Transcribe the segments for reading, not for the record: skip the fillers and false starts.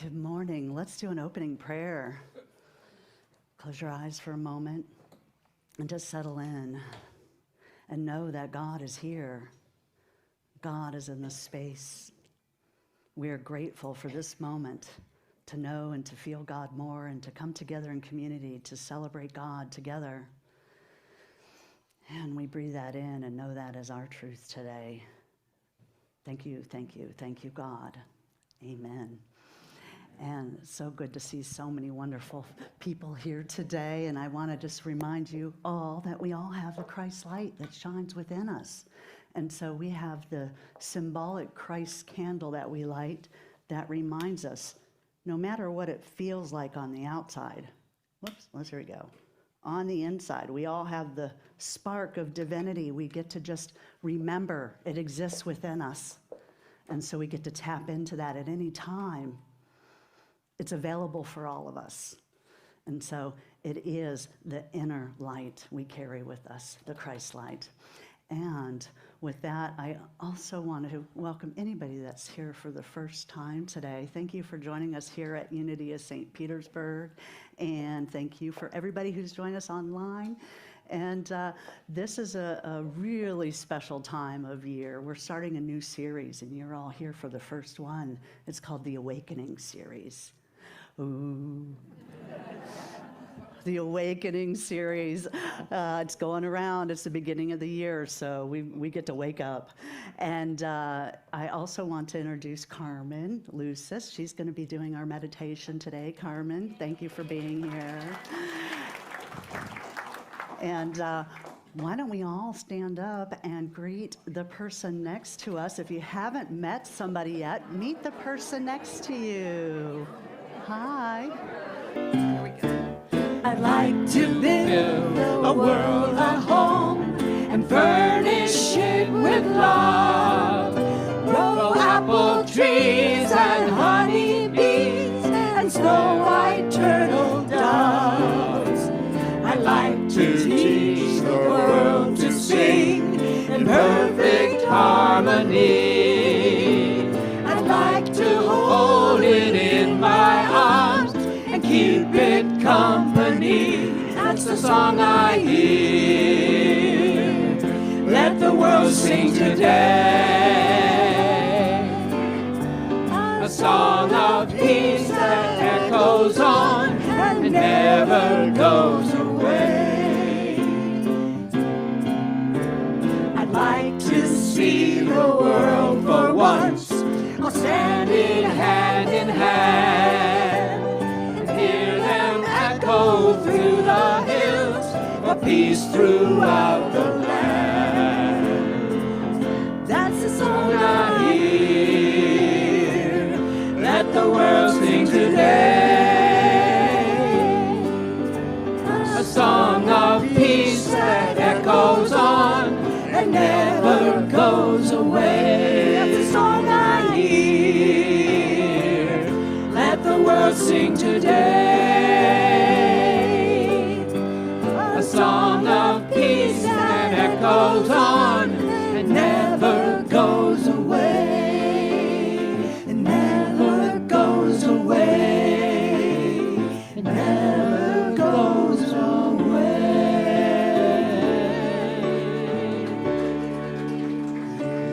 Good morning. Let's do an opening prayer. Close your eyes for a moment and just settle in and know that God is here. God is in this space. We are grateful for this moment to know and to feel God more and to come together in community to celebrate God together. And we breathe that in and know that as our truth today. Thank you, thank you, thank you, God. Amen. And so good to see so many wonderful people here today. And I want to just remind you all that we all have the Christ light that shines within us. And so we have the symbolic Christ candle that we light that reminds us, no matter what it feels like on the outside, here we go. On the inside, we all have the spark of divinity. We get to just remember it exists within us. And so we get to tap into that at any time. It's available for all of us. And so it is the inner light we carry with us, the Christ light. And with that, I also want to welcome anybody that's here for the first time today. Thank you for joining us here at Unity of St. Petersburg. And thank you for everybody who's joined us online. And this is a really special time of year. We're starting a new series, and you're all here for the first one. It's called the Awakening series. Ooh. The Awakening series. It's going around. It's the beginning of the year, so we get to wake up. And I also want to introduce Karmene, Lusis. She's going to be doing our meditation today. Karmene, thank you for being here. And why don't we all stand up and greet the person next to us. If you haven't met somebody yet, meet the person next to you. Hi. Here we go. I'd like to build a world, a home, and furnish it with love. Grow apple trees and honey bees and snow white turtle doves. I'd like to teach the world to sing in perfect harmony. I'd like to hold it in my arms and keep it company. That's the song I hear. Let the world sing today. A song of peace that echoes on and never goes away. I'd like to see the world for once, all standing hand in hand, and hear them echo through the hills for peace throughout the land. That's the song I hear. Let the world sing today. A song of peace that echoes on and never goes away. That's the song I hear. Let the world sing today. A song of peace that echoes on and never goes away. It never goes away. It never goes away.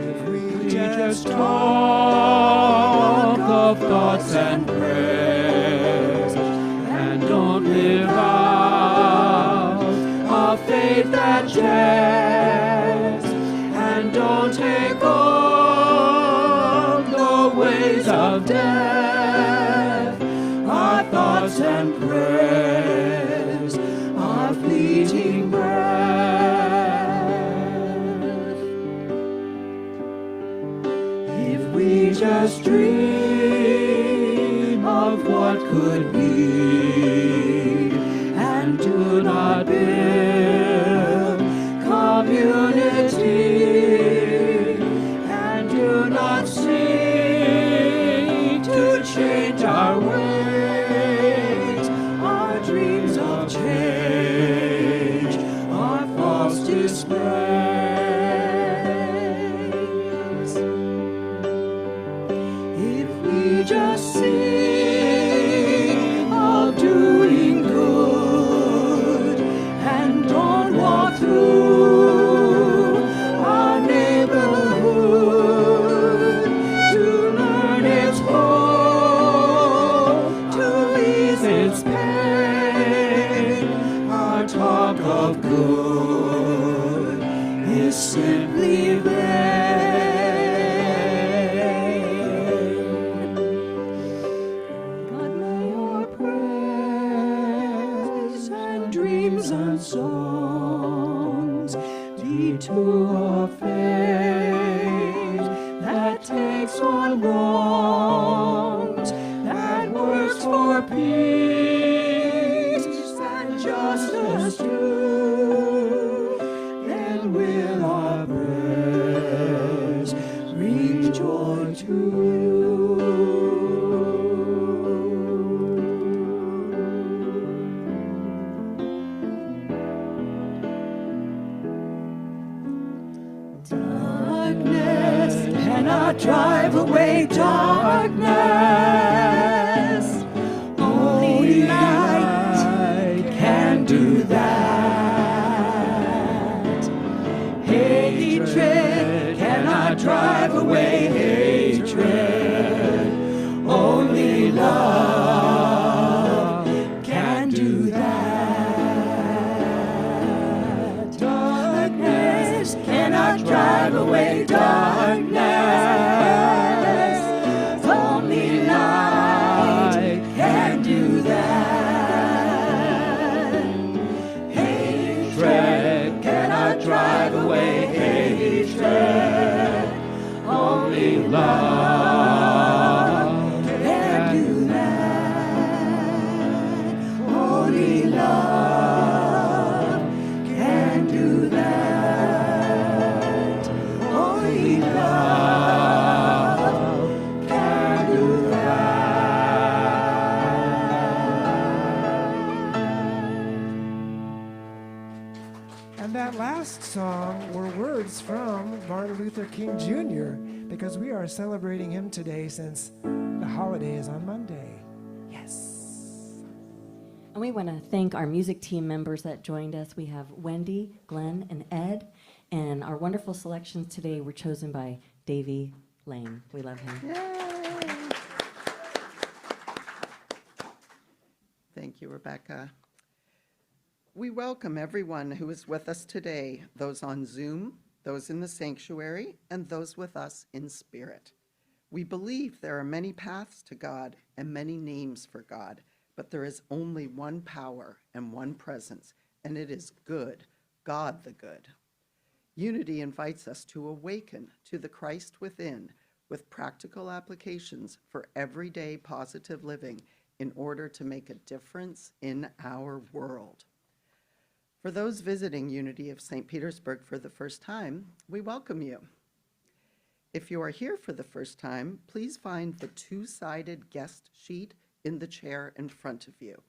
If we just talk of thoughts and prayers and don't live out a faith that shares, and don't take on the ways of death, our thoughts and prayers are fleeting breath. If we just dream of what could be and do not build community and do not seek to change our ways, our dreams of change are false displays. If we just see songs, detour of fate that takes on wrongs, that works for peace and justice too. Then will our prayers bring joy to you. Darkness cannot drive away darkness. Only light can do that. Hatred cannot drive away hatred. Only love can do that. Darkness cannot drive away darkness. Only light can do that. Hatred cannot drive away hatred. Only love can do that. Only love can do that. Only love can do that. And that last song were words from Martin Luther King Jr., because we are celebrating him today since the holiday is on Monday. Yes. And we want to thank our music team members that joined us. We have Wendy, Glenn, and Ed. And our wonderful selections today were chosen by Davy Lane. We love him. Thank you, Rebecca. We welcome everyone who is with us today, those on Zoom, those in the sanctuary, and those with us in spirit. We believe there are many paths to God and many names for God, but there is only one power and one presence, and it is good, God the good. Unity invites us to awaken to the Christ within with practical applications for everyday positive living in order to make a difference in our world. For those visiting Unity of St. Petersburg for the first time, we welcome you. If you are here for the first time, please find the two-sided guest sheet in the chair in front of you.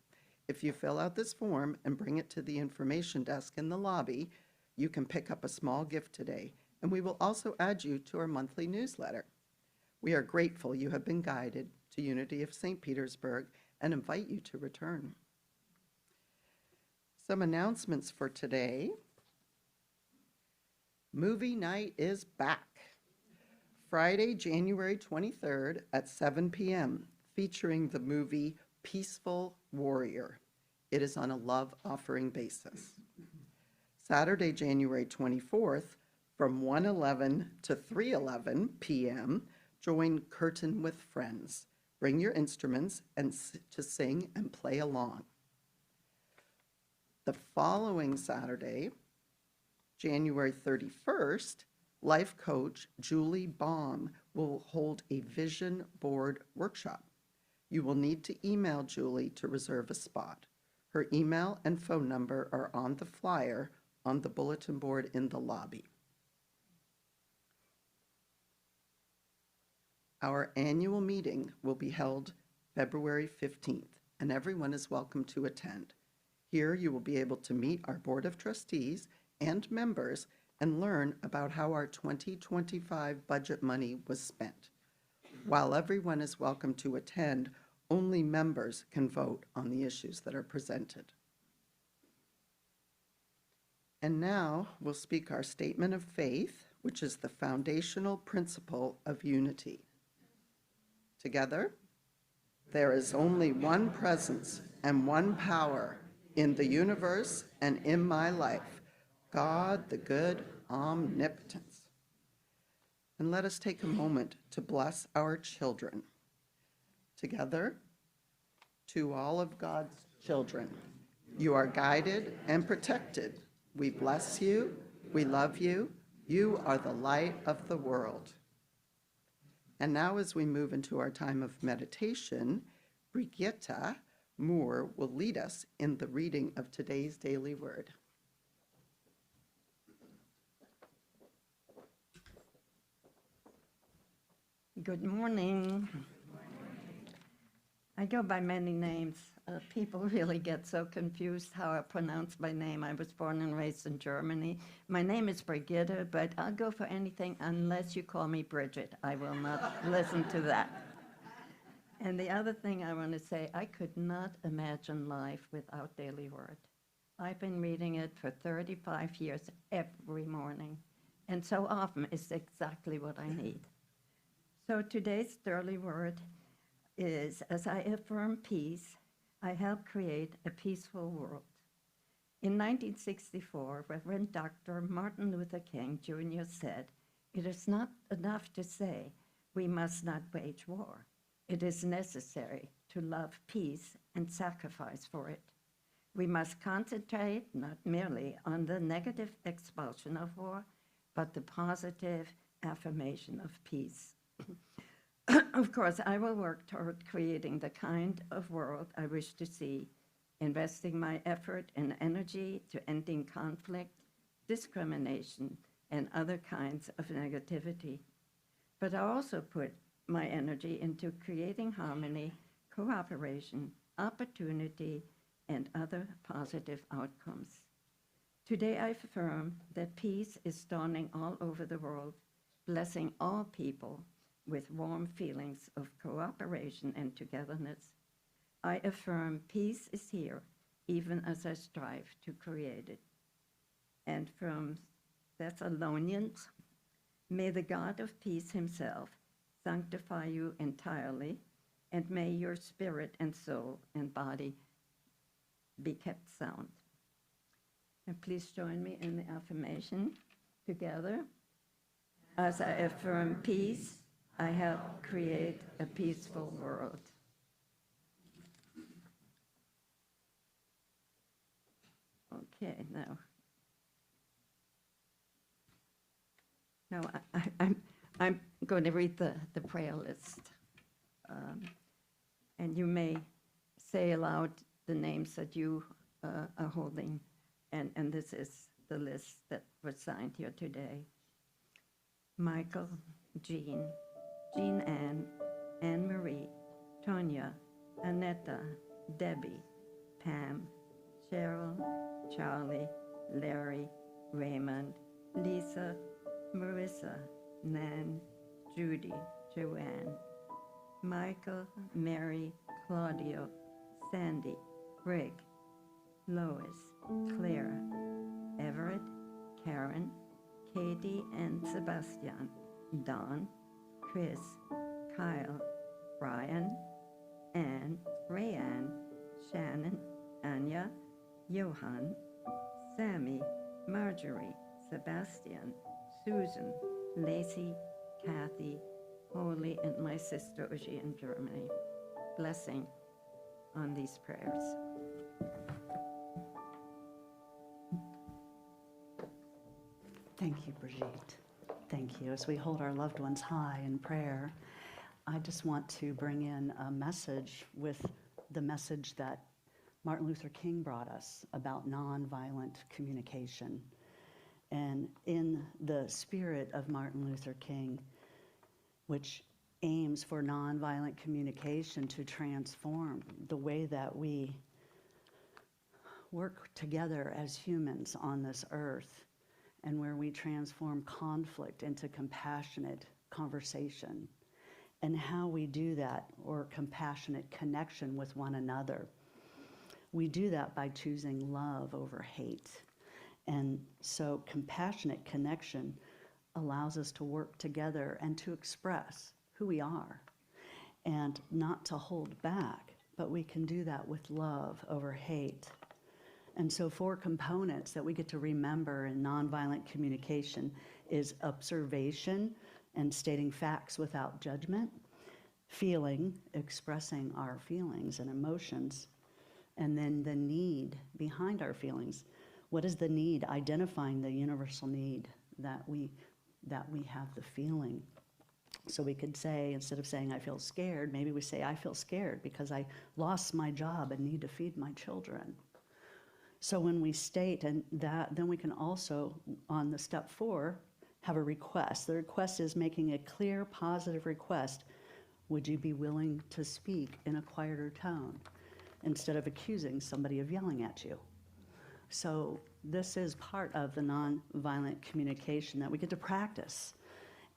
If you fill out this form and bring it to the information desk in the lobby, you can pick up a small gift today, and we will also add you to our monthly newsletter. We are grateful you have been guided to Unity of St. Petersburg and invite you to return. Some announcements for today. Movie night is back. Friday, January 23rd at 7 p.m., featuring the movie Peaceful Warrior. It is on a love offering basis. Saturday, January 24th, from 1:11 to 3:11 p.m., join Curtain with Friends. Bring your instruments and to sing and play along. The following Saturday, January 31st, life coach Julie Baum will hold a vision board workshop. You will need to email Julie to reserve a spot. Her email and phone number are on the flyer on the bulletin board in the lobby. Our annual meeting will be held February 15th, and everyone is welcome to attend. Here you will be able to meet our Board of Trustees and members and learn about how our 2025 budget money was spent. While everyone is welcome to attend, only members can vote on the issues that are presented. And now we'll speak our statement of faith, which is the foundational principle of unity. Together, there is only one presence and one power in the universe and in my life, God the good omnipotence. And let us take a moment to bless our children. Together, to all of God's children, You are guided and protected. We bless you. We love you. You are the light of the world. And now as we move into our time of meditation, Brigitte Moore will lead us in the reading of today's daily word. Good morning. I go by many names. People really get so confused how I pronounce my name. I was born and raised in Germany. My name is Brigitte, but I'll go for anything unless you call me Bridget. I will not listen to that. And the other thing I want to say, I could not imagine life without Daily Word. I've been reading it for 35 years every morning, and so often it's exactly what I need. So today's Daily Word is, as I affirm peace, I help create a peaceful world. In 1964, Reverend Dr. Martin Luther King Jr. said, "It is not enough to say we must not wage war. It is necessary to love peace and sacrifice for it. We must concentrate not merely on the negative expulsion of war, but the positive affirmation of peace." Of course, I will work toward creating the kind of world I wish to see, investing my effort and energy to ending conflict, discrimination, and other kinds of negativity. But I also put my energy into creating harmony, cooperation, opportunity, and other positive outcomes. Today I affirm that peace is dawning all over the world, blessing all people with warm feelings of cooperation and togetherness. I affirm peace is here, even as I strive to create it. And from Thessalonians, may the God of peace himself sanctify you entirely, and may your spirit and soul and body be kept sound. And please join me in the affirmation together. As I affirm peace, I help create a peaceful world. Okay, now I'm going to read the prayer list. And you may say aloud the names that you are holding. And this is the list that was signed here today. Michael, Jean Ann, Anne Marie, Tonya, Annetta, Debbie, Pam, Cheryl, Charlie, Larry, Raymond, Lisa, Marissa, Nan, Judy, Joanne, Michael, Mary, Claudio, Sandy, Rick, Lois, Claire, Everett, Karen, Katie and Sebastian, Don, Chris, Kyle, Brian, Anne, Rayanne, Shannon, Anya, Johan, Sammy, Marjorie, Sebastian, Susan, Lacey, Kathy, Holly, and my sister Uschi in Germany. Blessing on these prayers. Thank you, Brigitte. Thank you. As we hold our loved ones high in prayer, I just want to bring in a message with the message that Martin Luther King brought us about nonviolent communication. And in the spirit of Martin Luther King, which aims for nonviolent communication to transform the way that we work together as humans on this earth, and where we transform conflict into compassionate conversation, and how we do that, or compassionate connection with one another. We do that by choosing love over hate. And so compassionate connection allows us to work together and to express who we are, and not to hold back, but we can do that with love over hate. And so 4 components that we get to remember in nonviolent communication is observation and stating facts without judgment, feeling, expressing our feelings and emotions, and then the need behind our feelings. What is the need? Identifying the universal need that we have the feeling. So we could say, instead of saying I feel scared, maybe we say I feel scared because I lost my job and need to feed my children. So when we state and that, then we can also, on the step 4, have a request. The request is making a clear, positive request. Would you be willing to speak in a quieter tone instead of accusing somebody of yelling at you? So this is part of the nonviolent communication that we get to practice.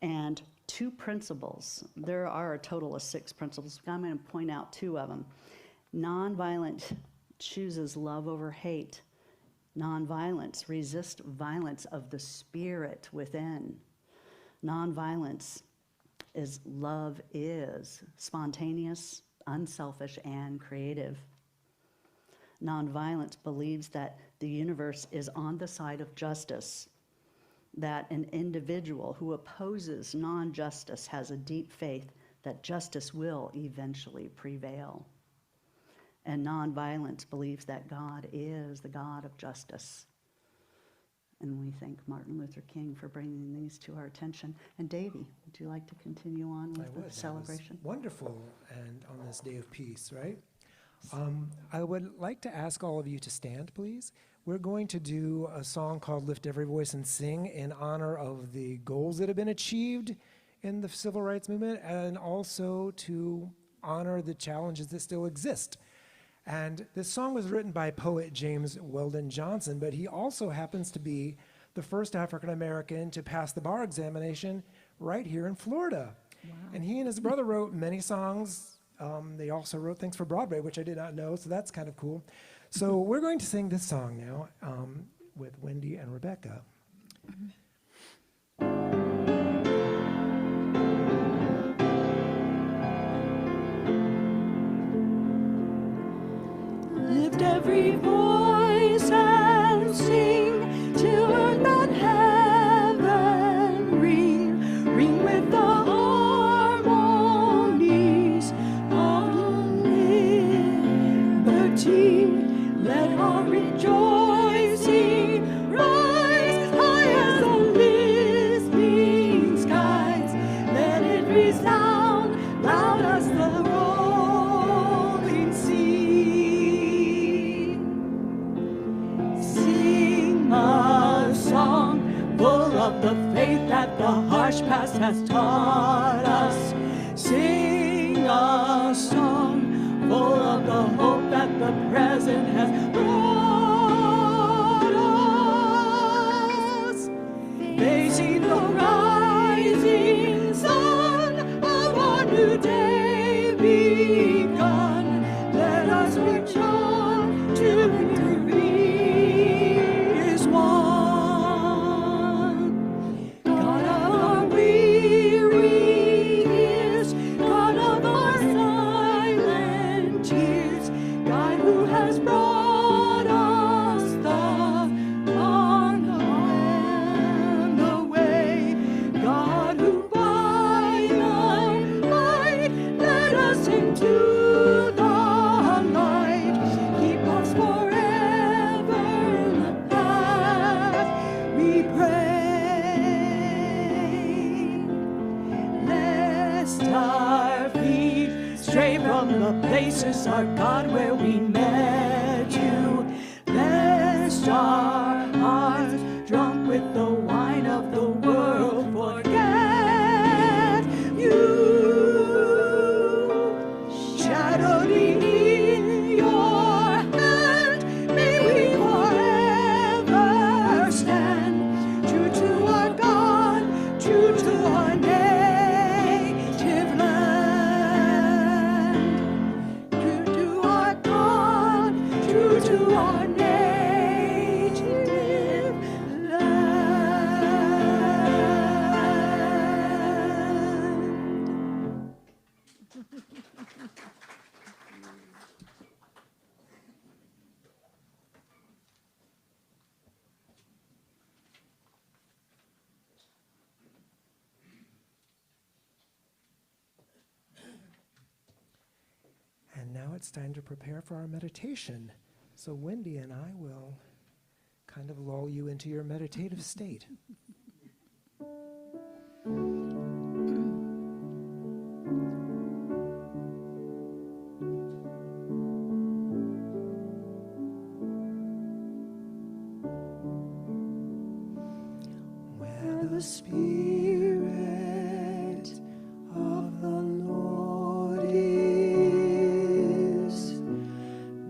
And 2 principles, there are a total of 6 principles. I'm going to point out 2 of them. Nonviolent chooses love over hate. Nonviolence resists violence of the spirit within. Nonviolence is love is spontaneous, unselfish, and creative. Nonviolence believes that the universe is on the side of justice, that an individual who opposes non-justice has a deep faith that justice will eventually prevail. And nonviolence believes that God is the God of justice. And we thank Martin Luther King for bringing these to our attention. And Davy, would you like to continue on with the celebration? That was wonderful, and on this day of peace, right? I would like to ask all of you to stand, please. We're going to do a song called Lift Every Voice and Sing in honor of the goals that have been achieved in the civil rights movement, and also to honor the challenges that still exist. And this song was written by poet James Weldon Johnson, but he also happens to be the first African American to pass the bar examination right here in Florida. Wow. And he and his brother wrote many songs. They also wrote things for Broadway, which I did not know, so that's kind of cool. So we're going to sing this song now with Wendy and Rebecca. Lift every voice and sing till earth and heaven ring, ring with the harmonies of liberty. Let our rejoicing rise high as the listening skies. Let it resound loud as the rolling sea. Sing a song full of the faith that the harsh past has taught us. Sing a song full of the hope that the present has brought us. Facing the rising sun of our new day begun, let us reach on to victory is won. God of our weary years, God of our silent tears, God who has brought us thus on the way, God who by thy light led us into the light, keep us forever in the path we pray. Lest our feet stray from the places, our God, where we met you. Lest our hearts, drunk with the wine of the world, forget you. Shadowed in your hand, may we forever stand, true to our God, true to our native land. True to our God, true to our native it's time to prepare for our meditation. So Wendy and I will kind of lull you into your meditative state. Where the Spirit of the Lord is,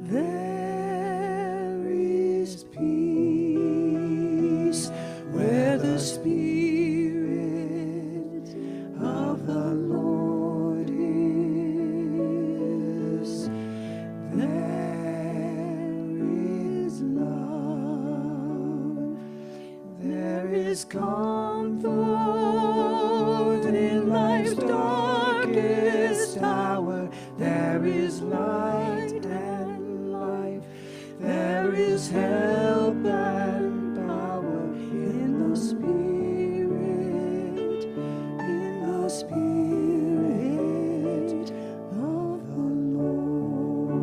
there is peace. Where the Spirit of the Lord is, there is love. There is comfort in life's darkest hour. There is light and life. There is help and power in the Spirit, of the Lord.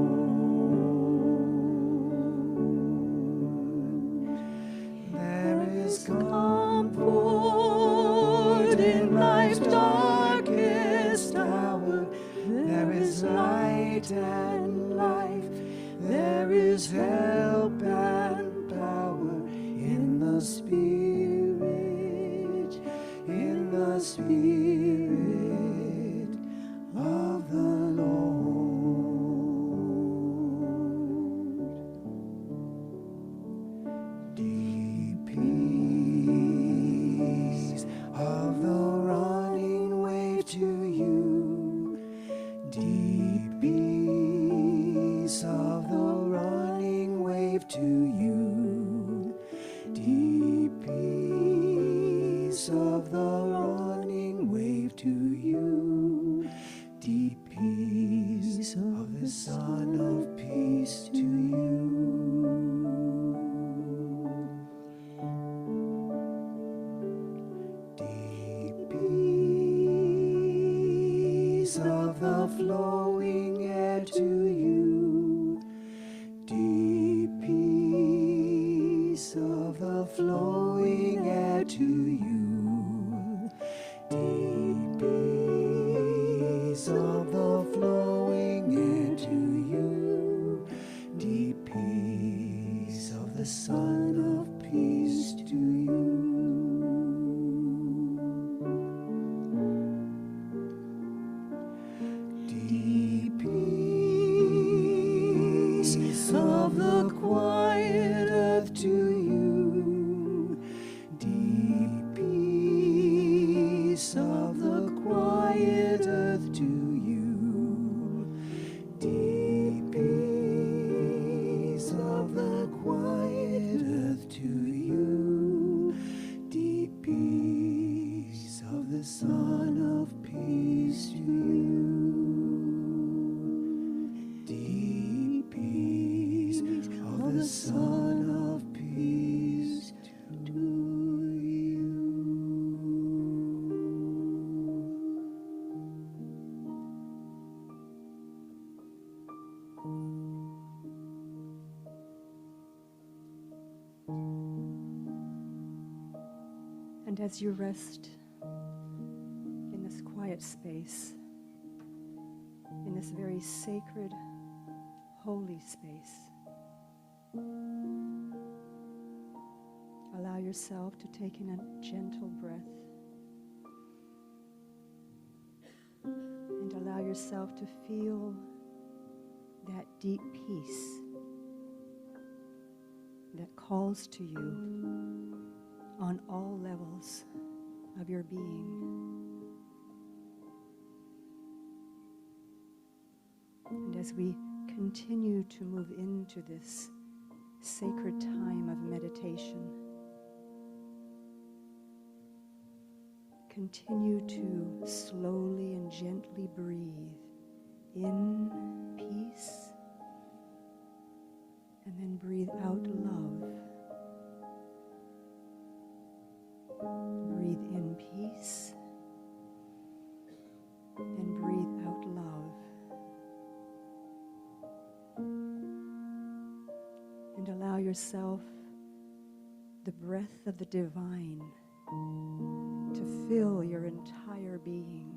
There is comfort in life's darkest hour. There is light and life. There is help and power in the Spirit, of the Lord. Deep peace of the running wave to you. Deep peace of the running wave to you. Deep peace of the running wave to you. Deep peace of the Son of Peace to you. Deep peace of the flowing air to you. Deep peace of the flowing air to you. Deep peace of the flowing air to you. Deep peace of the Son of Peace to you. Deep peace of the quiet earth to you. Deep peace of the quiet earth to you. Deep peace of the quiet earth to you. Deep peace of the Son of Peace to you. Deep peace of the Son of Peace to you. And as you rest in this quiet space, in this very sacred, holy space, allow yourself to take in a gentle breath and allow yourself to feel that deep peace that calls to you on all levels of your being. And as we continue to move into this sacred time of meditation, continue to slowly and gently breathe in peace and then breathe out love. Breathe in peace and breathe out love. and allow yourself the breath of the divine to fill your entire being,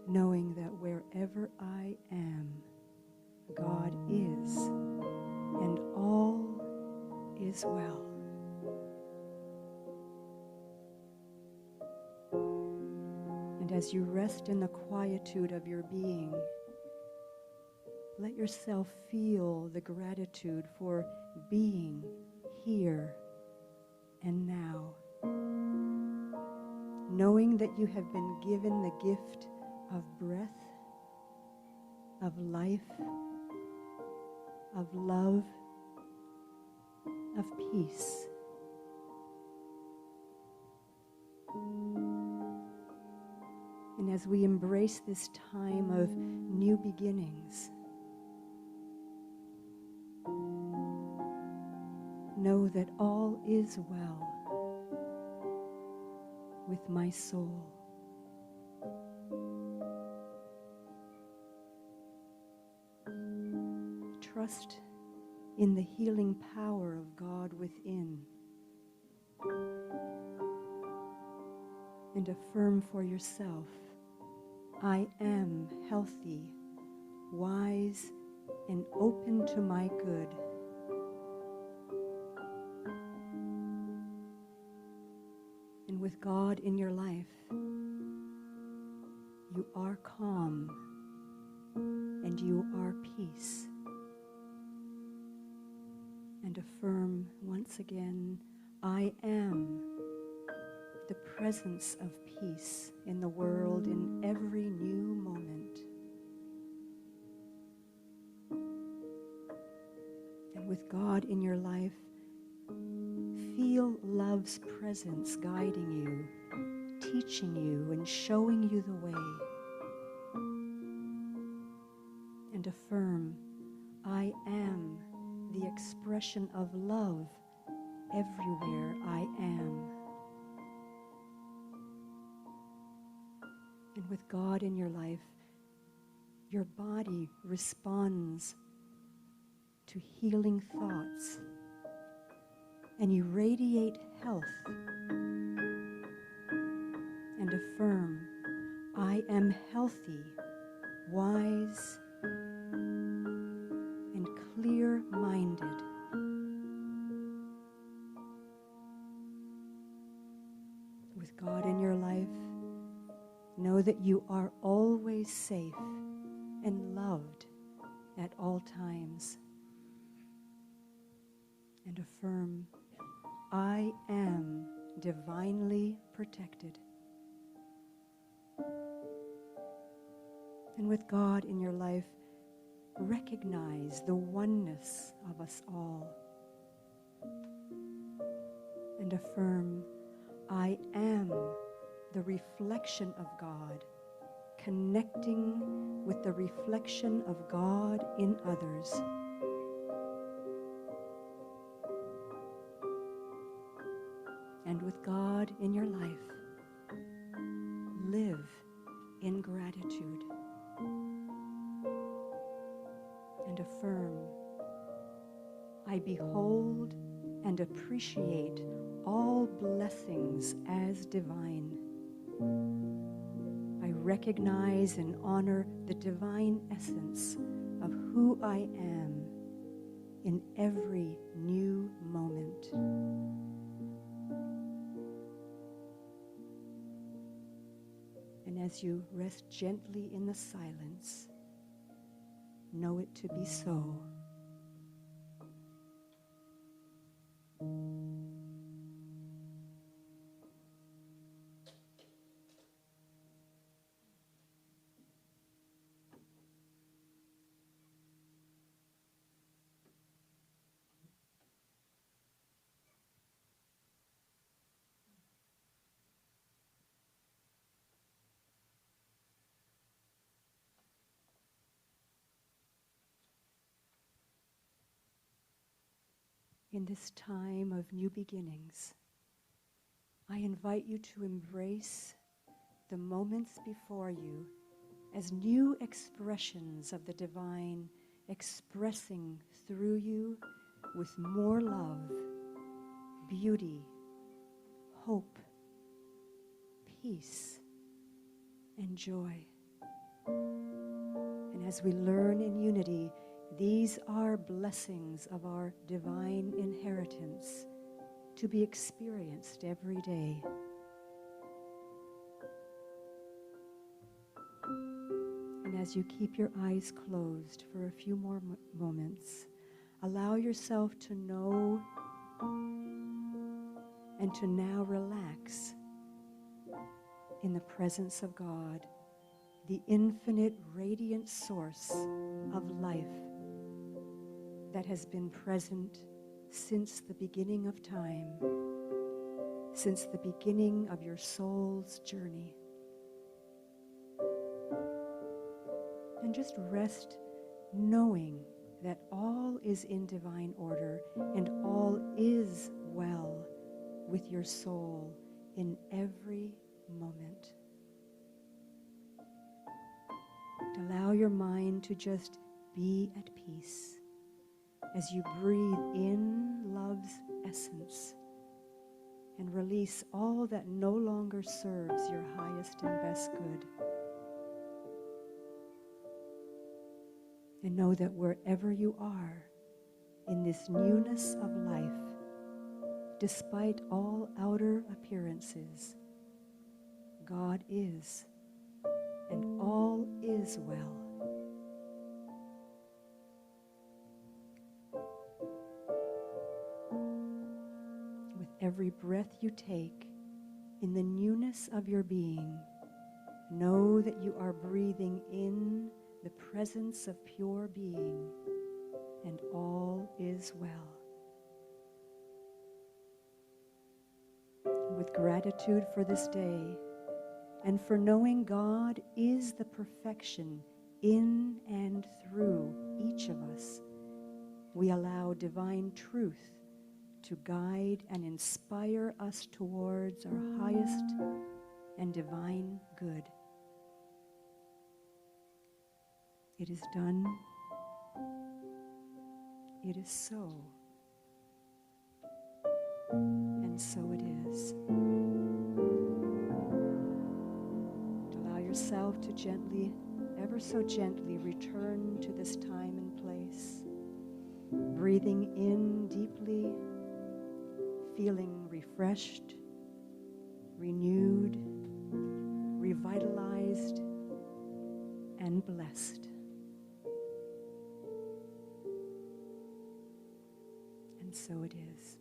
knowing that wherever I am, God is, and all is well. And as you rest in the quietude of your being, let yourself feel the gratitude for being here and now, knowing that you have been given the gift of breath, of life, of love, of peace. And as we embrace this time of new beginnings, know that all is well with my soul. Trust in the healing power of God within, and affirm for yourself, I am healthy, wise, and open to my good. And with God in your life, you are calm and you are peace. And affirm once again, I am the presence of peace in the world in every new moment. And with God in your life, feel love's presence guiding you, teaching you, and showing you the way. And affirm, I am the expression of love everywhere I am. And with God in your life, your body responds to healing thoughts, and you radiate health. And affirm, I am healthy, wise, and clear-minded. With God in your life, know that you are always safe and loved at all times. And affirm, I am divinely protected. And with God in your life, recognize the oneness of us all. And affirm, I am the reflection of God, connecting with the reflection of God in others. And with God in your life, live in gratitude. And affirm, I behold and appreciate all blessings as divine. I recognize and honor the divine essence of who I am in every new moment. And as you rest gently in the silence, know it to be so. In this time of new beginnings, I invite you to embrace the moments before you as new expressions of the divine expressing through you with more love, beauty, hope, peace, and joy. And as we learn in unity, these are blessings of our divine inheritance to be experienced every day. And as you keep your eyes closed for a few more moments, allow yourself to know and to now relax in the presence of God, the infinite radiant source of life that has been present since the beginning of time, since the beginning of your soul's journey. And just rest knowing that all is in divine order and all is well with your soul in every moment. Allow your mind to just be at peace as you breathe in love's essence and release all that no longer serves your highest and best good. And know that wherever you are in this newness of life, despite all outer appearances, God is, and all is well. With every breath you take, in the newness of your being, know that you are breathing in the presence of pure being, and all is well. With gratitude for this day, and for knowing God is the perfection in and through each of us, we allow divine truth to guide and inspire us towards our highest and divine good. It is done. It is so. And so it is. Allow yourself to gently, ever so gently, return to this time and place. Breathing in deeply, feeling refreshed, renewed, revitalized, and blessed. And so it is.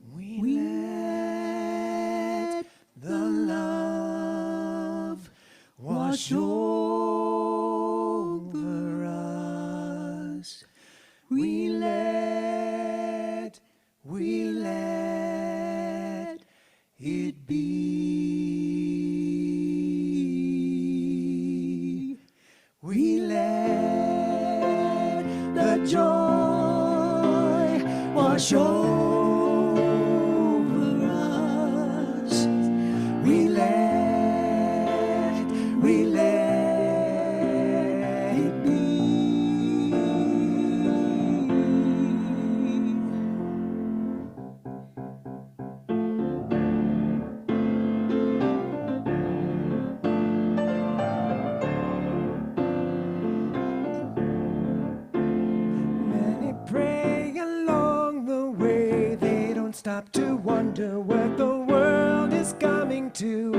We let the love wash over us. We let it be. We let the joy wash over us. We let it be. Many pray along the way. They don't stop to wonder what the world is coming to.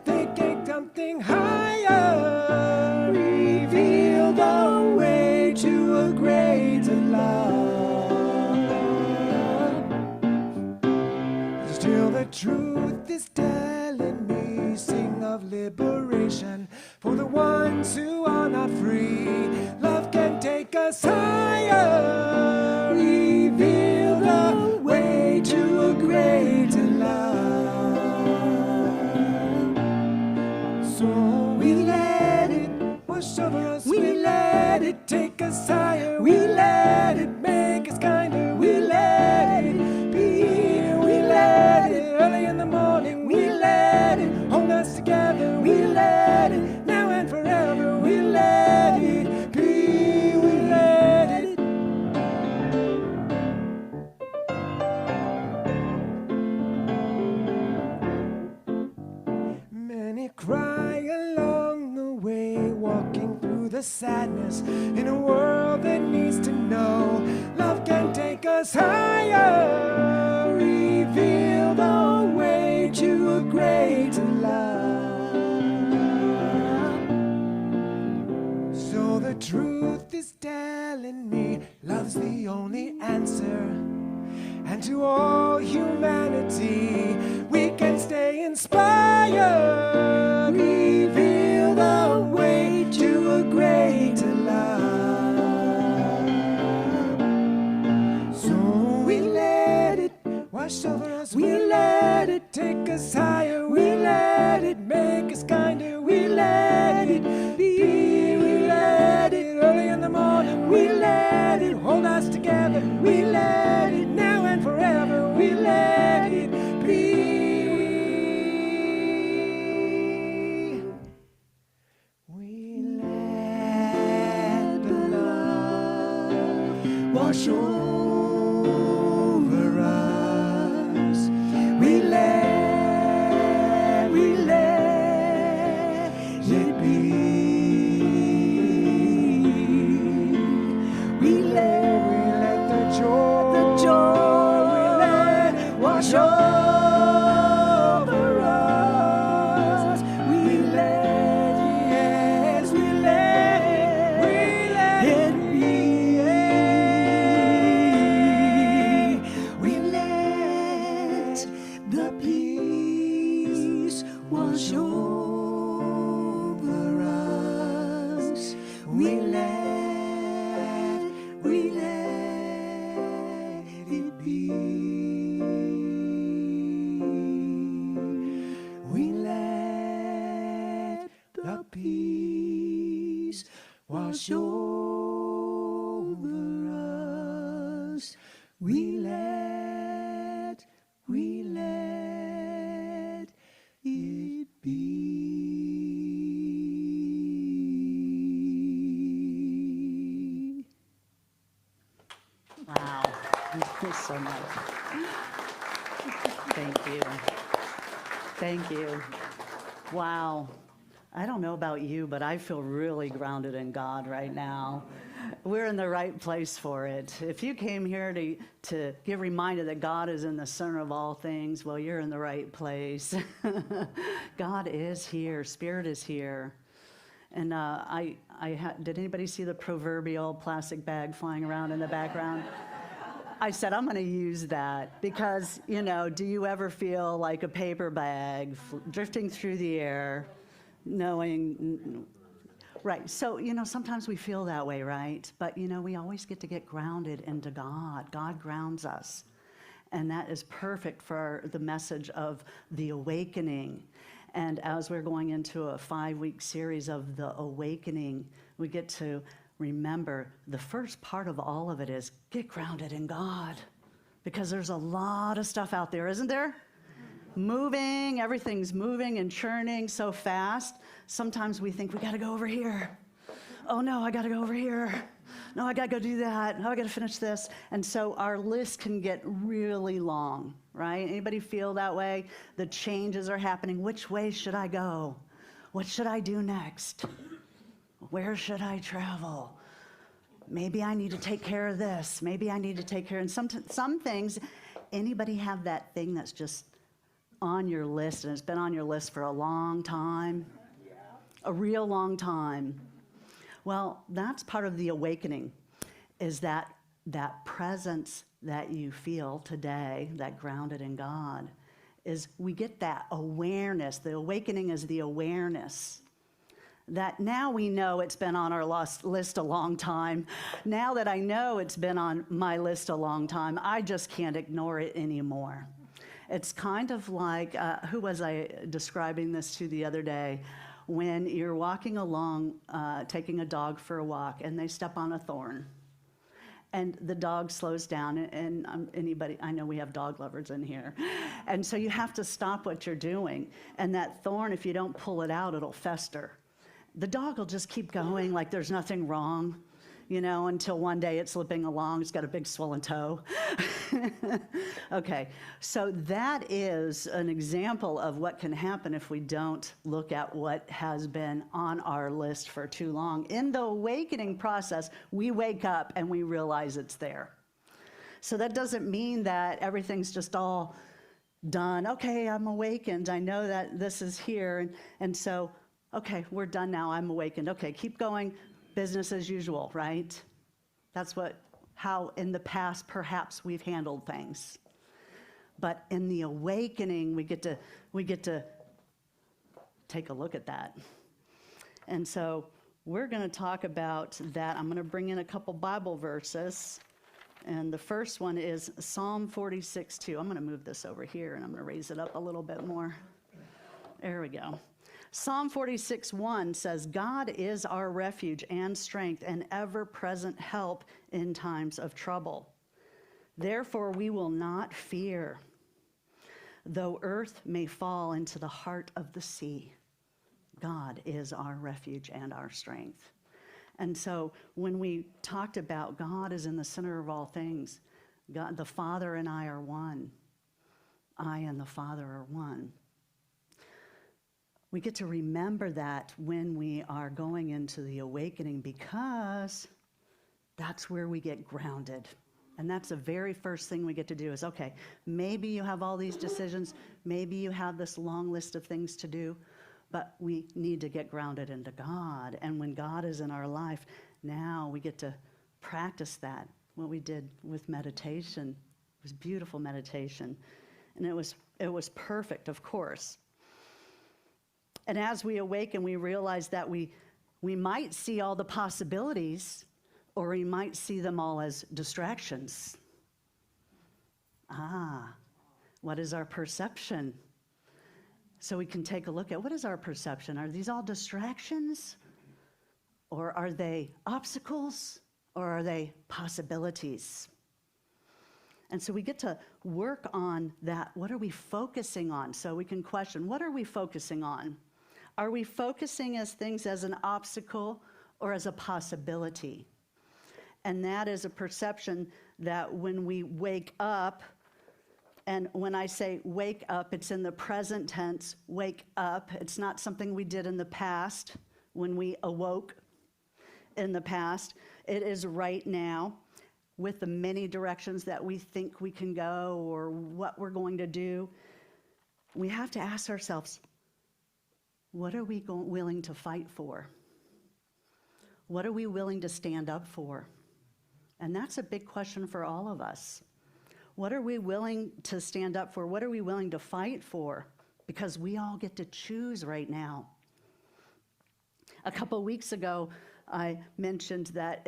They take something higher, reveal the way to a greater love. Still the truth is telling me, sing of liberation for the ones who are not free. Love can take us higher, reveal the way to a greater love. So we let it wash over us, we let it take us higher, we let it make us kinder, we let it be here the sadness in a world that needs to know love can take us higher. Reveal the way to a greater love. So the truth is telling me love's the only answer. And to all humanity, we can stay inspired. Reveal the way to a greater love. So we let it wash over us. We let it take us higher. We let it make us kinder. We let it be. We let it early in the morning. We let it hold us together. We let it now and forever. We let it be. We let the love wash over us. We let it be. We let the joy we let wash over us. We let, yes, we let it be. We let the peace wash over us. We let it be. We let the peace wash over us. We let it be. Wow. Thank you so much. Thank you. Thank you. Wow. I don't know about you, but I feel really grounded in God right now. We're in the right place for it. If you came here to get reminded that God is in the center of all things, well, you're in the right place. God is here. Spirit is here. And did anybody see the proverbial plastic bag flying around in the background? I said, I'm going to use that because, do you ever feel like a paper bag drifting through the air, knowing, right. So, sometimes we feel that way, right? But, we always get to get grounded into God. God grounds us. And that is perfect for the message of the awakening. And as we're going into a 5-week series of the awakening, we get to remember the first part of all of it is get grounded in God. Because there's a lot of stuff out there, isn't there? Moving, everything's moving and churning so fast. Sometimes we think we got to go over here. Oh no, I got to go over here. No, I got to go do that. No, I got to finish this. And so our list can get really long, right? Anybody feel that way? The changes are happening. Which way should I go? What should I do next? Where should I travel? Maybe I need to take care of this. Maybe I need to take care of some things. Anybody have that thing that's just on your list and it's been on your list for a long time? Yeah. A real long time. Well, that's part of the awakening, is that presence that you feel today, that grounded in God, is we get that awareness. The awakening is the awareness that now we know it's been on our list a long time. Now that I know it's been on my list a long time, I just can't ignore it anymore. It's kind of like, who was I describing this to the other day? When you're walking along, taking a dog for a walk, and they step on a thorn. And the dog slows down, and anybody, I know we have dog lovers in here. And so you have to stop what you're doing. And that thorn, if you don't pull it out, it'll fester. The dog will just keep going like there's nothing wrong. until one day it's slipping along, it's got a big swollen toe. Okay, so that is an example of what can happen if we don't look at what has been on our list for too long. In the awakening process, we wake up and we realize it's there. So that doesn't mean that everything's just all done. Okay, I'm awakened. I know that this is here. And so, okay, we're done now. I'm awakened. Okay, keep going. Business as usual, right? That's how in the past perhaps we've handled things. But in the awakening, we get to take a look at that. And so we're going to talk about that. I'm going to bring in a couple Bible verses. And the first one is Psalm 46:2. I'm going to move this over here, and I'm going to raise it up a little bit more. There we go. Psalm 46:1 says, God is our refuge and strength and ever-present help in times of trouble. Therefore we will not fear, though earth may fall into the heart of the sea. God is our refuge and our strength. And so when we talked about God is in the center of all things, God, the Father and I are one. I and the Father are one. We get to remember that when we are going into the awakening, because that's where we get grounded. And that's the very first thing we get to do is, okay, maybe you have all these decisions, maybe you have this long list of things to do, but we need to get grounded into God. And when God is in our life, now we get to practice that. What we did with meditation was beautiful meditation. And it was perfect, of course. And as we awaken, we realize that we might see all the possibilities, or we might see them all as distractions. What is our perception? So we can take a look at, what is our perception? Are these all distractions? Or are they obstacles? Or are they possibilities? And so we get to work on that. What are we focusing on? So we can question, what are we focusing on? Are we focusing as things as an obstacle or as a possibility? And that is a perception that when we wake up, and when I say wake up, it's in the present tense, wake up. It's not something we did in the past when we awoke in the past. It is right now with the many directions that we think we can go or what we're going to do. We have to ask ourselves, what are we willing to fight for? What are we willing to stand up for? And that's a big question for all of us. What are we willing to stand up for? What are we willing to fight for? Because we all get to choose right now. A couple weeks ago, I mentioned that,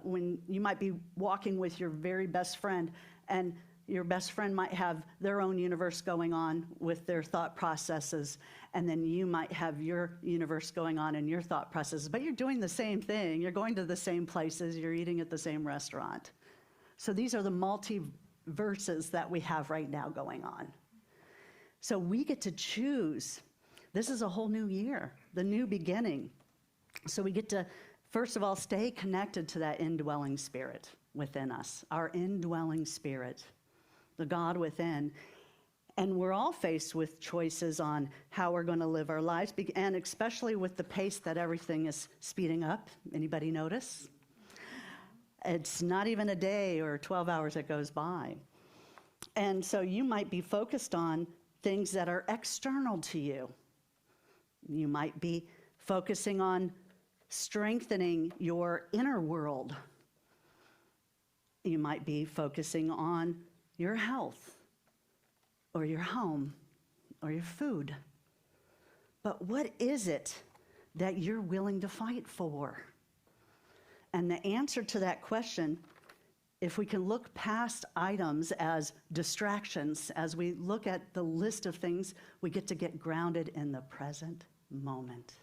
when you might be walking with your very best friend, and your best friend might have their own universe going on with their thought processes, and then you might have your universe going on in your thought processes, but you're doing the same thing. You're going to the same places. You're eating at the same restaurant. So these are the multiverses that we have right now going on. So we get to choose. This is a whole new year, the new beginning. So we get to, first of all, stay connected to that indwelling spirit within us, our indwelling spirit, the God within. And we're all faced with choices on how we're going to live our lives, and especially with the pace that everything is speeding up. Anybody notice? It's not even a day or 12 hours that goes by. And so you might be focused on things that are external to you. You might be focusing on strengthening your inner world. You might be focusing on your health or your home or your food. But what is it that you're willing to fight for? And the answer to that question, if we can look past items as distractions, as we look at the list of things, we get to get grounded in the present moment.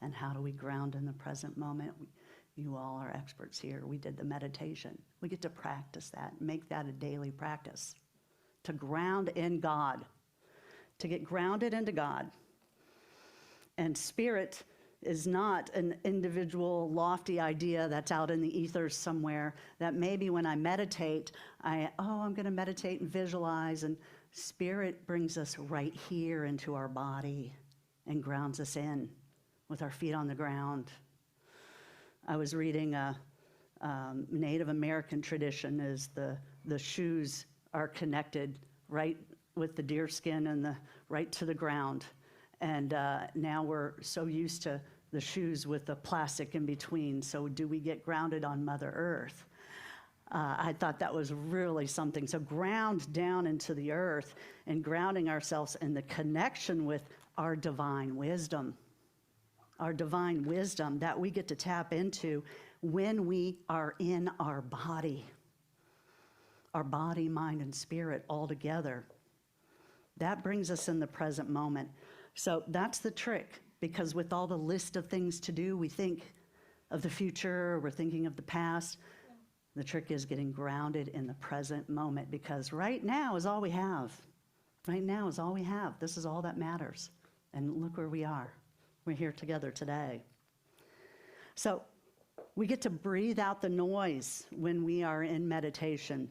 And how do we ground in the present moment? You all are experts here. We did the meditation. We get to practice that, make that a daily practice, to ground in God, to get grounded into God. And spirit is not an individual lofty idea that's out in the ethers somewhere, that maybe when I meditate, I'm going to meditate and visualize, and Spirit brings us right here into our body and grounds us in with our feet on the ground. I was reading a Native American tradition is the shoes are connected right with the deer skin and right to the ground. And now we're so used to the shoes with the plastic in between. So do we get grounded on Mother Earth? I thought that was really something. So ground down into the earth and grounding ourselves in the connection with our divine wisdom that we get to tap into when we are in our body, mind, and spirit all together. That brings us in the present moment. So that's the trick, because with all the list of things to do, we think of the future, we're thinking of the past. The trick is getting grounded in the present moment, because right now is all we have. Right now is all we have. This is all that matters. And look where we are. We're here together today. So we get to breathe out the noise when we are in meditation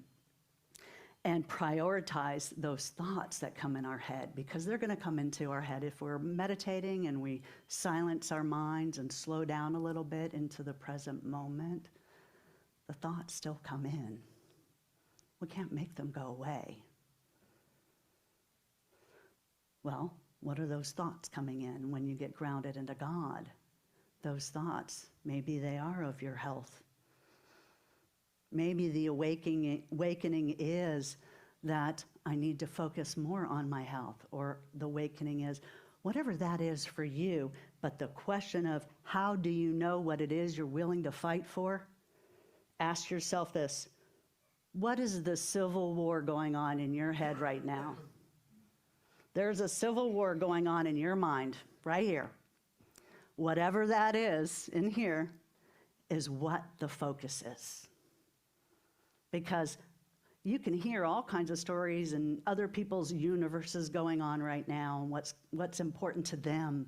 and prioritize those thoughts that come in our head, because they're going to come into our head if we're meditating and we silence our minds and slow down a little bit into the present moment. The thoughts still come in. We can't make them go away. Well, what are those thoughts coming in when you get grounded into God? Those thoughts, maybe they are of your health. Maybe the awakening is that I need to focus more on my health, or the awakening is whatever that is for you. But the question of how do you know what it is you're willing to fight for? Ask yourself this: what is the civil war going on in your head right now? There's a civil war going on in your mind right here. Whatever that is in here is what the focus is. Because you can hear all kinds of stories and other people's universes going on right now and what's important to them.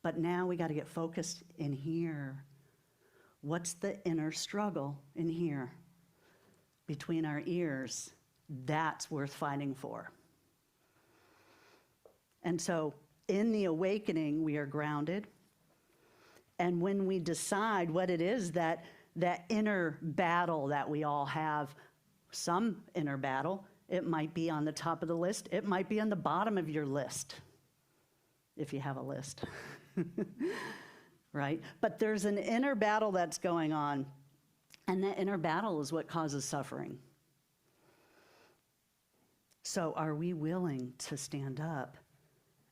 But now we got to get focused in here. What's the inner struggle in here between our ears? That's worth fighting for. And so in the awakening, we are grounded. And when we decide what it is that inner battle that we all have, some inner battle, it might be on the top of the list. It might be on the bottom of your list, if you have a list, right? But there's an inner battle that's going on, and that inner battle is what causes suffering. So are we willing to stand up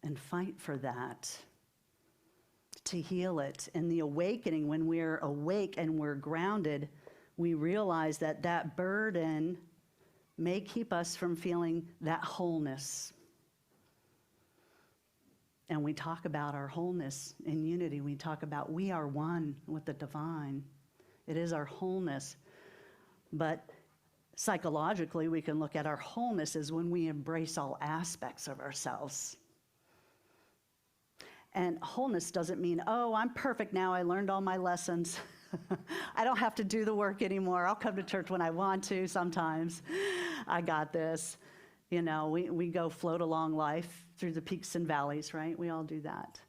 and fight for that, to heal it? In the awakening, when we're awake and we're grounded, we realize that that burden may keep us from feeling that wholeness. And we talk about our wholeness in unity. We talk about we are one with the divine. It is our wholeness. But psychologically, we can look at our wholeness as when we embrace all aspects of ourselves. And wholeness doesn't mean, oh, I'm perfect now, I learned all my lessons. I don't have to do the work anymore. I'll come to church when I want to sometimes. I got this. You know, we go float along life through the peaks and valleys, right? We all do that.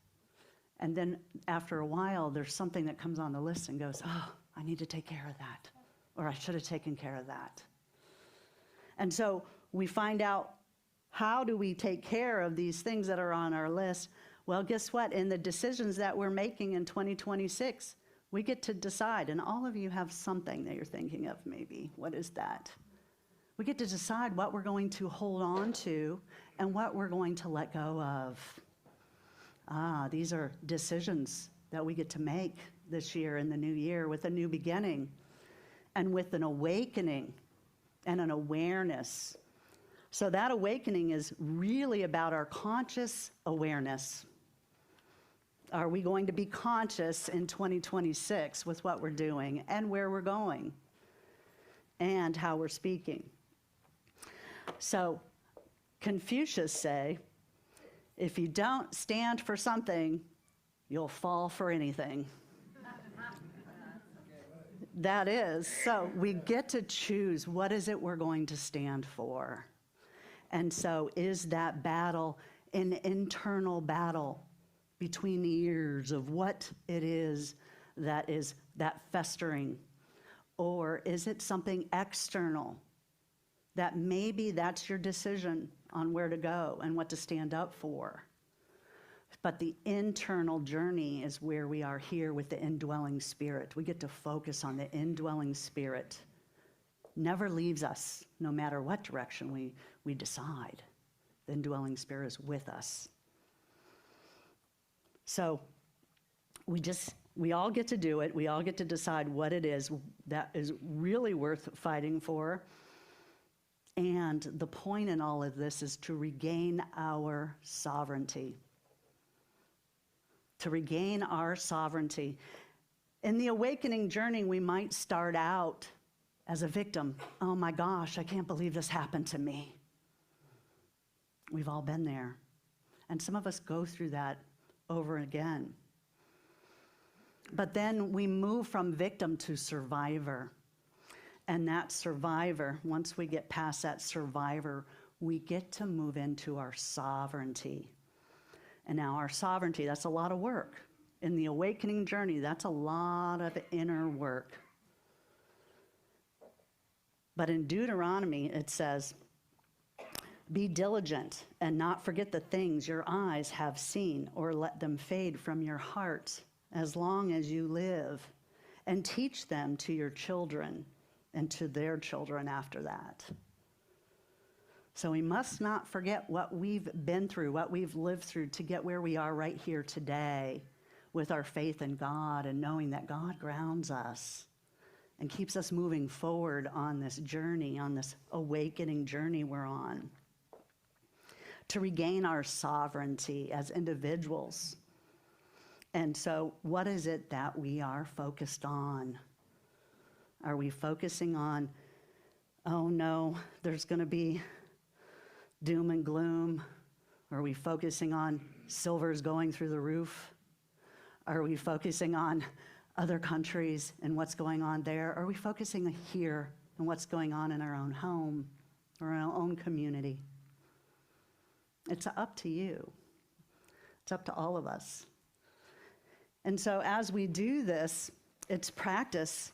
And then after a while, there's something that comes on the list and goes, oh, I need to take care of that. Or I should have taken care of that. And so we find out, how do we take care of these things that are on our list? Well, guess what? In the decisions that we're making in 2026, we get to decide, and all of you have something that you're thinking of maybe. What is that? We get to decide what we're going to hold on to and what we're going to let go of. These are decisions that we get to make this year in the new year with a new beginning and with an awakening and an awareness. So that awakening is really about our conscious awareness. Are we going to be conscious in 2026 with what we're doing and where we're going and how we're speaking? So Confucius say, if you don't stand for something, you'll fall for anything. That is. So we get to choose what is it we're going to stand for. And so is that battle an internal battle between the ears of what it is that festering? Or is it something external that maybe that's your decision on where to go and what to stand up for? But the internal journey is where we are here with the indwelling spirit. We get to focus on the indwelling spirit. Never leaves us, no matter what direction we decide. The indwelling spirit is with us. So we all get to do it. We all get to decide what it is that is really worth fighting for. And the point in all of this is to regain our sovereignty. To regain our sovereignty. In the awakening journey, we might start out as a victim. Oh my gosh, I can't believe this happened to me. We've all been there. And some of us go through that over again. But then we move from victim to survivor. And that survivor, once we get past that survivor, we get to move into our sovereignty. And now our sovereignty, that's a lot of work. In the awakening journey, that's a lot of inner work. But in Deuteronomy, it says, be diligent and not forget the things your eyes have seen, or let them fade from your heart as long as you live, and teach them to your children and to their children after that. So we must not forget what we've been through, what we've lived through to get where we are right here today with our faith in God and knowing that God grounds us and keeps us moving forward on this journey, on this awakening journey we're on. To regain our sovereignty as individuals. And so what is it that we are focused on? Are we focusing on, oh no, there's going to be doom and gloom? Are we focusing on silver's going through the roof? Are we focusing on other countries and what's going on there? Are we focusing here on what's going on in our own home or our own community? It's up to you. It's up to all of us. And so as we do this, it's practice.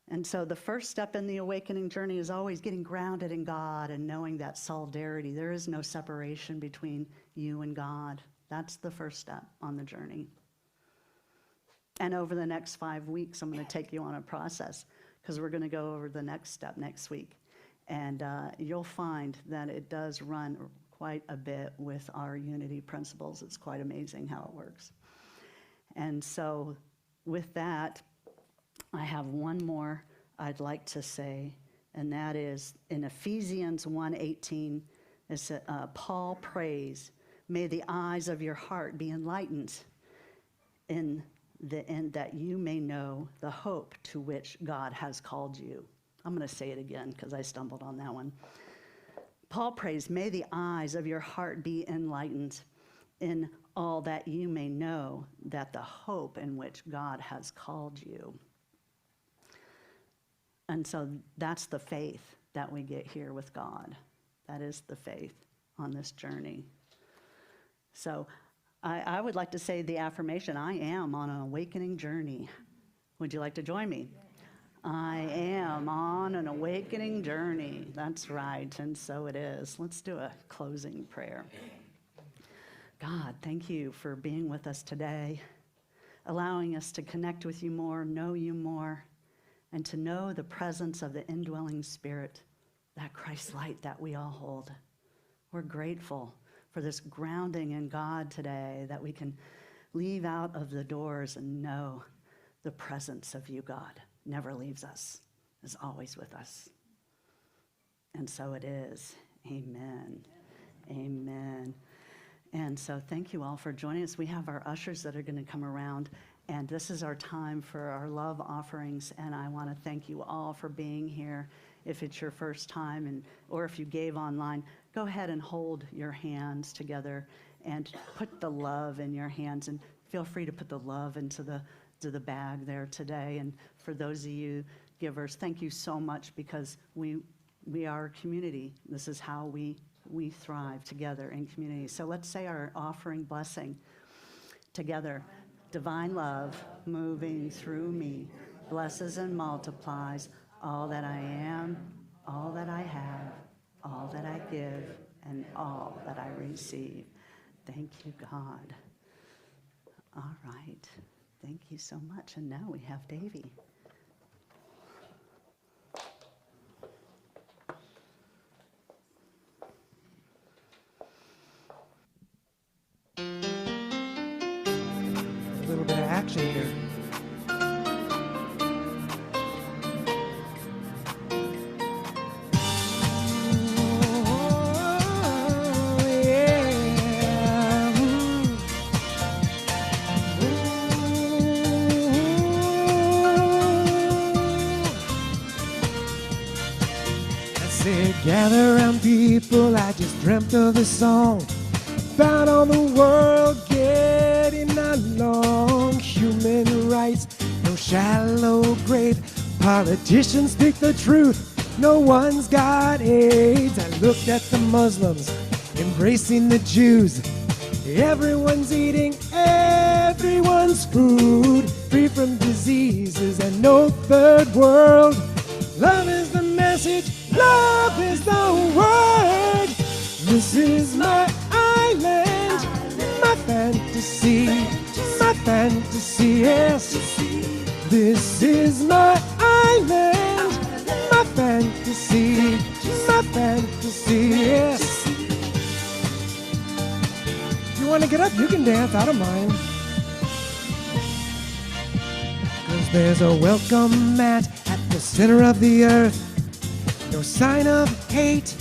And so the first step in the awakening journey is always getting grounded in God and knowing that solidarity. There is no separation between you and God. That's the first step on the journey. And over the next 5 weeks, I'm going to take you on a process because we're going to go over the next step next week. And you'll find that it does run quite a bit with our unity principles. It's quite amazing how it works. And so with that, I have one more I'd like to say, and that is in Ephesians 1:18, Paul prays, may the eyes of your heart be enlightened in the end that you may know the hope to which God has called you. I'm going to say it again because I stumbled on that one. Paul prays, may the eyes of your heart be enlightened in all that you may know that the hope in which God has called you. And so that's the faith that we get here with God. That is the faith on this journey. So I would like to say the affirmation, I am on an awakening journey. Would you like to join me? I am on an awakening journey. That's right, and so it is. Let's do a closing prayer. God, thank you for being with us today, allowing us to connect with you more, know you more, and to know the presence of the indwelling spirit, that Christ light that we all hold. We're grateful for this grounding in God today, that we can leave out of the doors and know the presence of you, God. Never leaves us, is always with us. And so it is. Amen. Amen. And so thank you all for joining us. We have our ushers that are going to come around, and this is our time for our love offerings, and I want to thank you all for being here. If it's your first time, or if you gave online, go ahead and hold your hands together and put the love in your hands and feel free to put the love into the bag there today. And for those of you givers, thank you so much, because we are a community. This is how we thrive together in community. So let's say our offering blessing together. Divine love moving through me blesses and multiplies all that I am, all that I have, all that I give, and all that I receive. Thank you, God. All right. Thank you so much. And now we have Davy. A little bit of action here. Gather round people, I just dreamt of a song about all the world getting along. Human rights, no shallow grave. Politicians speak the truth, no one's got AIDS. I looked at the Muslims embracing the Jews. Everyone's eating everyone's food, free from diseases and no third world. Love is the message, love is the word. This is my island, my fantasy, yes. This is my island, my fantasy, yes. If you want to get up, you can dance, I don't mind. 'Cause there's a welcome mat at the center of the earth. No sign of hate,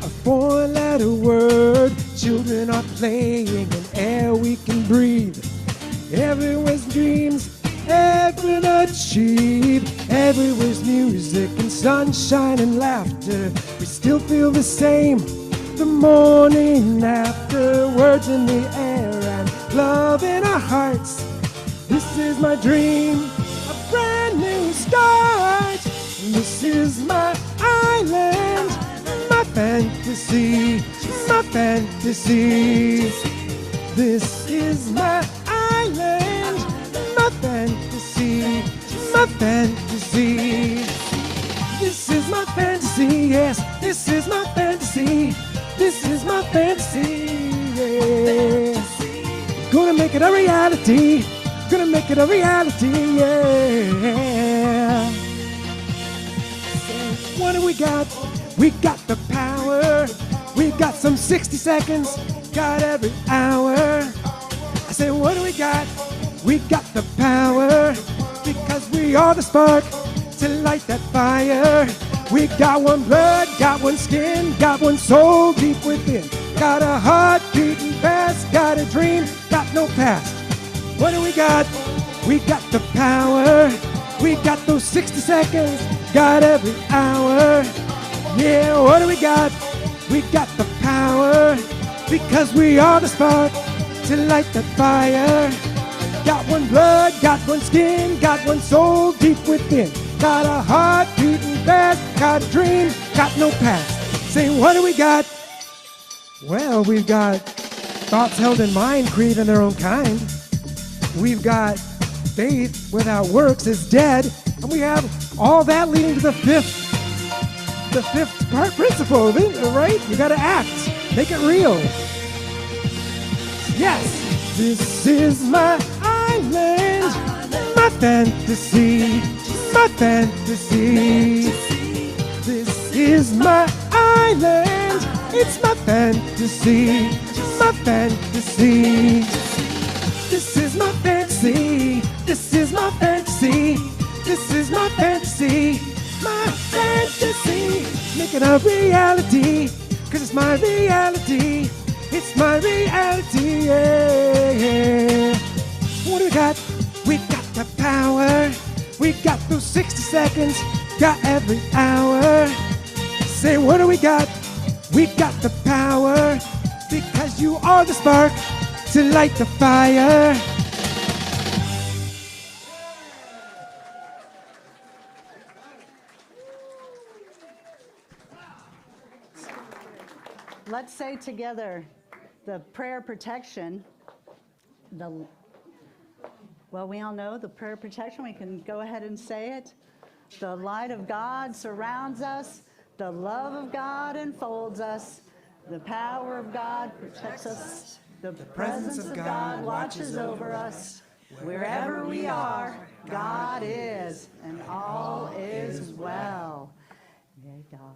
a four-letter word. Children are playing in air we can breathe. Everywhere's dreams, everyone achieve. Everywhere's music and sunshine and laughter. We still feel the same the morning after. Words in the air and love in our hearts. This is my dream, a brand new start. This is my island, my fantasy, my fantasy. This is my island, my fantasy, my fantasy. This is my fantasy, yes. This is my fantasy. This is my fantasy, yeah. Gonna make it a reality. Gonna make it a reality, yeah. What do we got? We got the power. We got some 60 seconds. Got every hour. I say, what do we got? We got the power. Because we are the spark to light that fire. We got one blood, got one skin, got one soul deep within. Got a heart beating fast, got a dream, got no past. What do we got? We got the power. We got those 60 seconds, got every hour. Yeah, what do we got? We got the power. Because we are the spark to light the fire. Got one blood, got one skin, got one soul deep within. Got a heart beating fast, got a dream, got no past. Say, what do we got? Well, we've got thoughts held in mind, creating their own kind. We've got faith without works is dead. And we have all that leading to the fifth part principle, right? You gotta act, make it real. Yes, this is my island, my fantasy, my fantasy. This is my island, it's my fantasy, my fantasy. This is my fantasy, this is my fantasy, this is my fantasy, my fantasy. Make it a reality, 'cause it's my reality, it's my reality, yeah. What do we got? We got the power, we got those 60 seconds, got every hour. Say, what do we got? We got the power, because you are the spark to light the fire. let's say together the prayer protection. Well, we all know the prayer protection. We can go ahead and say it. The light of God surrounds us. The love of God enfolds us. The power of God protects us. The presence of God watches over us. Wherever we are, God is, and all is well. Yea, God.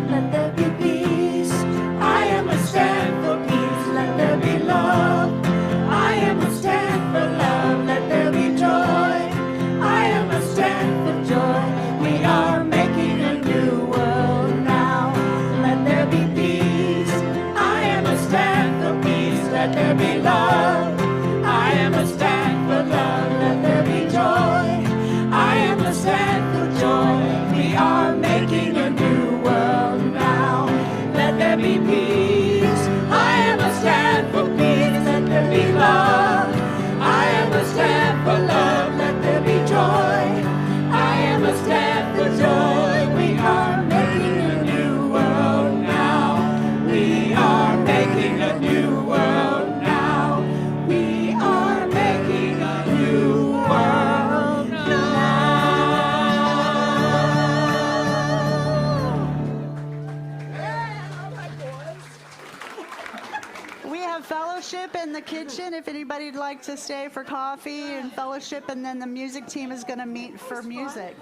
Let there be peace. I am a stand for peace. Let there be love. I am a stand for love. Let there be joy. I am a stand for joy. We are making a new world now. Let there be peace. I am a stand for peace. Let there be love. I am a stand for love. Let there be joy. I am a stand for joy. We are making a new world now. Let there be peace. I am a stand for peace. Let there be love. I am a stand for love. Let there be joy. I am a stand for joy. We are making a new world now. We are making a new world now. We are making a new world now. We have fellowship in the kitchen if anybody'd like to stay for coffee and fellowship, and then the music team is going to meet for music.